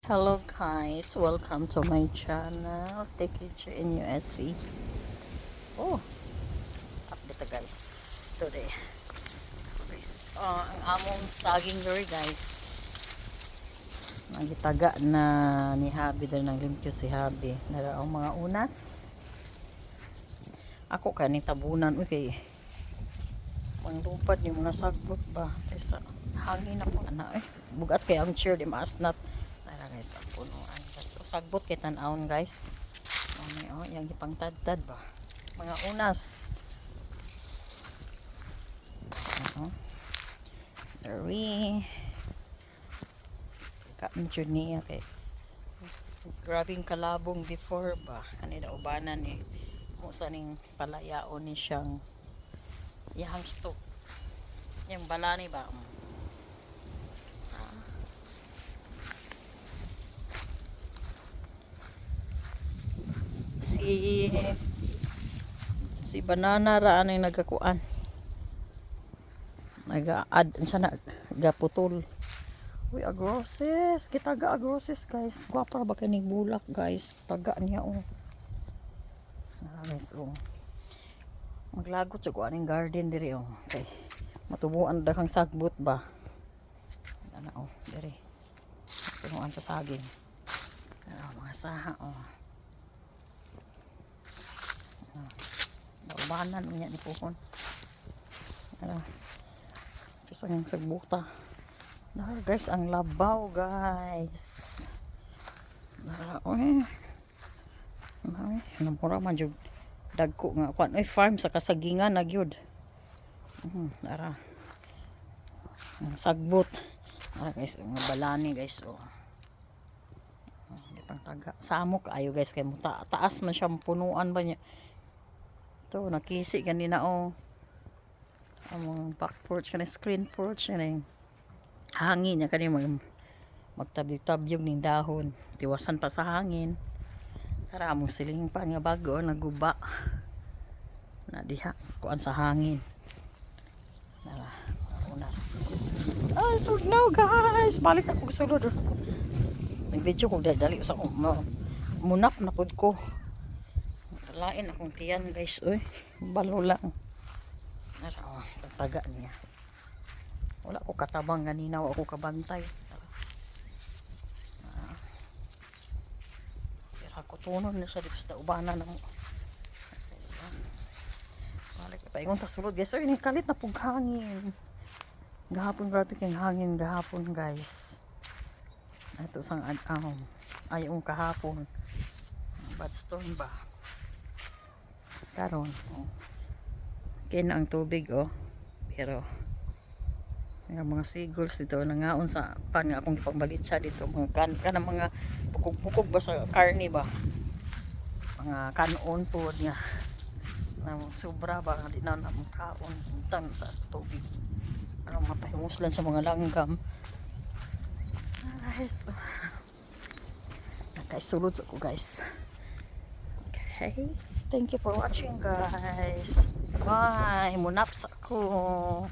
Hello guys, welcome to my channel, TKJ in USC. Oh, update ta guys today. Guys, ang among saging diri guys. Nagitaga na ni Habi dahil nang limpyo si Habi. Nara ang mga unas. Ako kani tabunan uy kay manglupad ni mga sagbot ba kaysa hangin ako ana bugat kay ang chair di maasnat. Nara guys ang punuan guys. So, sagbot kay tan-awon guys. Yang ipangtadtad ba mga unas. Sorry kaon jud niya kay grabing kalabong before ba kanina ubanan ni mo sa ning palayaon ni siyang yahang stock yung balani ba si banana ra anay nagakuan nag-add siya na gaputol. Uy, agroses. Kita ga agroses, guys. Guwapa ba kaning bulak, guys. Taga niya, oh. Guys, oh. Maglagot siya kuha ng garden diri, oh. Okay. Matubuan da kang sagbot ba? Ano, oh. Diri. Punuan sa saging. Mga saha, oh. Naubanan mo niya ni Puhon. Terus ang sagbuta. Guys, ang labaw guys. Namura man jud dagko nga kwan farm sa kasagingan na gyud. Nara. Sagbot. Guys, ang balani guys oh. Pang taga. Samok ayo guys kay mo taas man siya punuan ba niya. To nakisi kanina oh. Among back porch kanina screen porch kanina. Hangin niya kanina magtabyog-tabyog ning dahon. Tiwasan pa sa hangin. Tara among siling pa nga bago naguba. Na diha kuan sa hangin. Nara unas. Ay, tugnaw guys. Balik ako sulod. Nag-video ko dali sa munap na pud ko. Lain akong tiyan guys oy. Balo lang. Nara oh, taga niya. Wala ko katabang ganina, wala ko kabantay. Pero ako tunon na siya dito sa ubanan na mo. Balik pa ingon ta sulod guys. Oy, kalit na pug hangin. Gahapon grabe kang hangin gahapon guys. Ito sang ayong kahapon. Bad storm ba? Karon. Oh. Kaya na ang tubig oh. Pero mga seagulls dito nangaon sa pan nga akong ipagbalitsya dito mga mga bukog-bukog ba sa karne ba mga kanon po niya na sobra ba di na kaon utang sa tubig para mapahimuslan sa mga langgam guys. Nakaisulod ko guys. Okay, thank you for watching guys. Bye, munaps ako.